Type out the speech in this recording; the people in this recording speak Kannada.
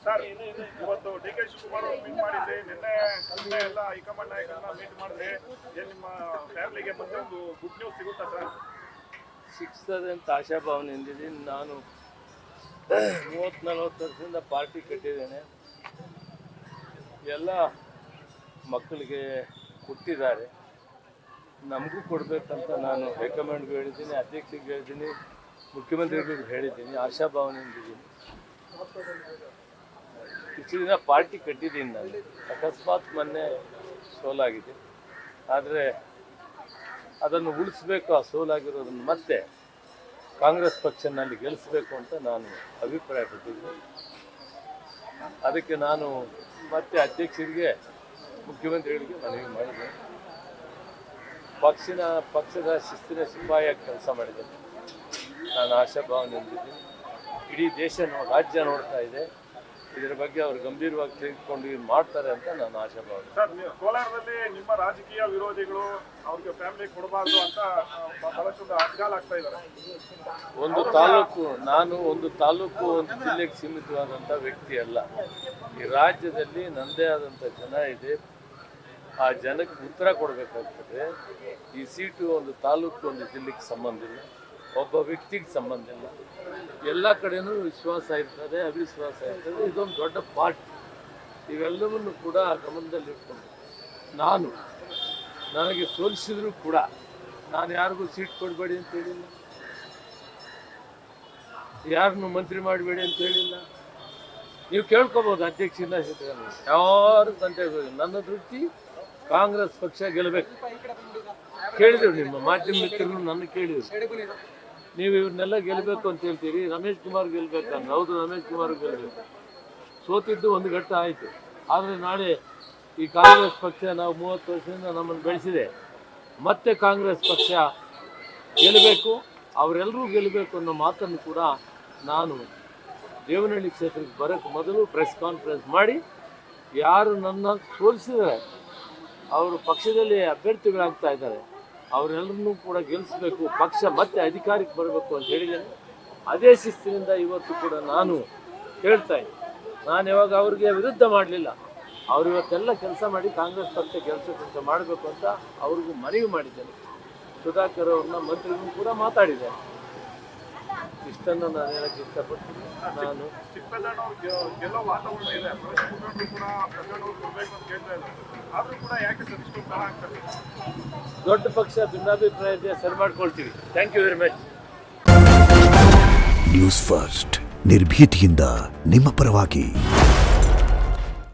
ಸರ್, ಇವತ್ತು ಡಿ.ಕೆ. ಶಿವಕುಮಾರ್ ಮೀಟ್ ಮಾಡಿದ್ರೆ, ನಿನ್ನೆ ಎಲ್ಲ ಹೈಕಮಾಂಡ್ ನಾಯಕರನ್ನ ಮೀಟ್ ಮಾಡಿದ್ರೆ, ನಿಮ್ಮ ಫ್ಯಾಮಿಲಿಗೆ ಮತ್ತೆ ಒಂದು ಗುಡ್ ನ್ಯೂಸ್ ಸಿಗುತ್ತಾ ಸರ್? ಸಿಗ್ತದೆ ಅಂತ ಆಶಾಭಾವನೆ ಹೊಂದಿದ್ದೀನಿ. ನಾನು 30-40 ವರ್ಷದಿಂದ ಪಾರ್ಟಿ ಕಟ್ಟಿದ್ದೇನೆ. ಎಲ್ಲ ಮಕ್ಕಳಿಗೆ ಕೊಟ್ಟಿದ್ದಾರೆ, ನಮಗೂ ಕೊಡಬೇಕಂತ ನಾನು ಹೈಕಮಾಂಡ್ಗೆ ಹೇಳಿದ್ದೀನಿ, ಅಧ್ಯಕ್ಷರಿಗೆ ಹೇಳಿದ್ದೀನಿ, ಮುಖ್ಯಮಂತ್ರಿಗಳಿಗೆ ಹೇಳಿದ್ದೀನಿ. ಆಶಾಭಾವನೆ ಹೊಂದಿದ್ದೀನಿ. ಇಷ್ಟು ದಿನ ಪಾರ್ಟಿ ಕಟ್ಟಿದ್ದೀನಿ ನಾನು. ಅಕಸ್ಮಾತ್ ಮೊನ್ನೆ ಸೋಲಾಗಿದೆ, ಆದರೆ ಅದನ್ನು ಉಳಿಸ್ಬೇಕು. ಆ ಸೋಲಾಗಿರೋದನ್ನು ಮತ್ತೆ ಕಾಂಗ್ರೆಸ್ ಪಕ್ಷನಲ್ಲಿ ಗೆಲ್ಲಿಸಬೇಕು ಅಂತ ನಾನು ಅಭಿಪ್ರಾಯಪಟ್ಟಿದ್ದೆ. ಅದಕ್ಕೆ ನಾನು ಮತ್ತೆ ಅಧ್ಯಕ್ಷರಿಗೆ, ಮುಖ್ಯಮಂತ್ರಿಗಳಿಗೆ ಮನವಿ ಮಾಡಿದೆ. ಪಕ್ಷದ ಶಿಸ್ತಿನ ಸಿಪಾಯಿಯಾಗಿ ಕೆಲಸ ಮಾಡಿದ್ದೇನೆ. ನಾನು ಆಶಾಭಾವನೆ ಹೊಂದಿದ್ದೀನಿ. ಇಡೀ ದೇಶ ರಾಜ್ಯ ನೋಡ್ತಾ ಇದೆ. ಇದರ ಬಗ್ಗೆ ಅವರು ಗಂಭೀರವಾಗಿ ತೆಗೆದುಕೊಂಡು ಮಾಡ್ತಾರೆ ಅಂತ ನಾನು ಆಶಾಭಾವನೆ. ಸರ್, ಕೋಲಾರದಲ್ಲಿ ನಿಮ್ಮ ರಾಜಕೀಯ ವಿರೋಧಿಗಳು ಅವ್ರಿಗೆ ಫ್ಯಾಮಿಲಿ ಕೊಡಬಾರ್ದು ಅಂತ ಬಹಳಷ್ಟು ಅಡ್ಗಾಲ್ ಆಗ್ತಾ ಇದ್ದಾರೆ. ನಾನು ಒಂದು ತಾಲೂಕು ಒಂದು ಜಿಲ್ಲೆಗೆ ಸೀಮಿತವಾದಂಥ ವ್ಯಕ್ತಿ ಅಲ್ಲ. ಈ ರಾಜ್ಯದಲ್ಲಿ ನನ್ನದೇ ಆದಂಥ ಜನ ಇದೆ. ಆ ಜನಕ್ಕೆ ಉತ್ತರ ಕೊಡಬೇಕಾಗ್ತದೆ. ಈ ಸೀಟು ಒಂದು ತಾಲೂಕು ಒಂದು ಜಿಲ್ಲೆಗೆ ಸಂಬಂಧ ಇಲ್ಲ, ಒಬ್ಬ ವ್ಯಕ್ತಿಗೆ ಸಂಬಂಧ ಇಲ್ಲ. ಎಲ್ಲ ಕಡೆಯೂ ವಿಶ್ವಾಸ ಇರ್ತದೆ, ಅವಿಶ್ವಾಸ ಇರ್ತದೆ. ಇದೊಂದು ದೊಡ್ಡ ಪಾರ್ಟಿ. ಇವೆಲ್ಲವನ್ನು ಕೂಡ ಗಮನದಲ್ಲಿಟ್ಕೊಂಡು ನನಗೆ ಸೋಲಿಸಿದ್ರು ಕೂಡ ನಾನು ಯಾರಿಗೂ ಸೀಟ್ ಕೊಡಬೇಡಿ ಅಂತ ಹೇಳಿಲ್ಲ, ಯಾರನ್ನು ಮಂತ್ರಿ ಮಾಡಬೇಡಿ ಅಂತ ಹೇಳಿಲ್ಲ. ನೀವು ಕೇಳ್ಕೊಬೋದು ಅಧ್ಯಕ್ಷರಿಂದ ಯಾರು ತಂದೆ. ನನ್ನ ದೃಷ್ಟಿ ಕಾಂಗ್ರೆಸ್ ಪಕ್ಷ ಗೆಲ್ಲಬೇಕು. ಕೇಳಿದ್ರು, ನಿಮ್ಮ ಮಾಧ್ಯಮ ಮಿತ್ರರು ನನ್ನ ಕೇಳಿದ್ರು, ನೀವು ಇವ್ರನ್ನೆಲ್ಲ ಗೆಲ್ಲಬೇಕು ಅಂತ ಹೇಳ್ತೀರಿ, ರಮೇಶ್ ಕುಮಾರ್ ಗೆಲ್ಲಬೇಕಂದ್ರೆ. ಹೌದು, ರಮೇಶ್ ಕುಮಾರ್ ಗೆಲ್ಲಬೇಕು. ಸೋತಿದ್ದು ಒಂದು ಘಟ್ಟ ಆಯಿತು. ಆದರೆ ನಾಳೆ ಈ ಕಾಂಗ್ರೆಸ್ ಪಕ್ಷ, ನಾವು 30 ವರ್ಷದಿಂದ ನಮ್ಮನ್ನು ಬೆಳೆಸಿದೆ, ಮತ್ತೆ ಕಾಂಗ್ರೆಸ್ ಪಕ್ಷ ಗೆಲ್ಲಬೇಕು, ಅವರೆಲ್ಲರೂ ಗೆಲ್ಲಬೇಕು ಅನ್ನೋ ಮಾತನ್ನು ಕೂಡ ನಾನು ದೇವನಹಳ್ಳಿ ಕ್ಷೇತ್ರಕ್ಕೆ ಬರೋಕ್ಕೆ ಮೊದಲು ಪ್ರೆಸ್ ಕಾನ್ಫರೆನ್ಸ್ ಮಾಡಿ, ಯಾರು ನನ್ನ ಸೋಲಿಸಿದರೆ ಅವರು ಪಕ್ಷದಲ್ಲಿ ಅಭ್ಯರ್ಥಿಗಳಾಗ್ತಾ ಇದ್ದಾರೆ, ಅವರೆಲ್ಲರನ್ನೂ ಕೂಡ ಗೆಲ್ಲಿಸಬೇಕು, ಪಕ್ಷ ಮತ್ತೆ ಅಧಿಕಾರಕ್ಕೆ ಬರಬೇಕು ಅಂತ ಹೇಳಿದ್ದೇನೆ. ಅದೇ ಶಿಸ್ತಿನಿಂದ ಇವತ್ತು ಕೂಡ ನಾನು ಹೇಳ್ತಾ ಇದ್ದೀನಿ. ನಾನು ಯಾವಾಗ ಅವ್ರಿಗೆ ವಿರುದ್ಧ ಮಾಡಲಿಲ್ಲ. ಅವರು ಇವತ್ತೆಲ್ಲ ಕೆಲಸ ಮಾಡಿ ಕಾಂಗ್ರೆಸ್ ಪಕ್ಷ ಕೆಲಸ ಮಾಡಬೇಕು ಅಂತ ಅವ್ರಿಗೂ ಮನವಿ ಮಾಡಿದ್ದೇನೆ. ಸುಧಾಕರ್ ಅವ್ರನ್ನ ಮಂತ್ರಿಗೂ ಕೂಡ ಮಾತಾಡಿದ್ದೇನೆ. ಇಷ್ಟನ್ನು ನಾನು ಹೇಳಕ್ಕೆ ಇಷ್ಟಪಡ್ತೀನಿ. ನಾನು ಗೆಲ್ಲೋ ವಾತಾವರಣ ಇದೆ, ಆದ್ರೂ ಕೂಡ ಯಾಕೆ ಸರ್ ಇಷ್ಟು ಕಾಲ ಆಗ್ತದೆ? ದೊಡ್ಡ ಪಕ್ಷ ಭಿನ್ನಾಭಿಪ್ರಾಯ ಇದೆ, ಸರಿ ಮಾಡ್ಕೊಳ್ತೀವಿ. Thank you very much. News first, ನಿರ್ಭೀತಿಯಿಂದ ನಿಮ್ಮ ಪರವಾಗಿ.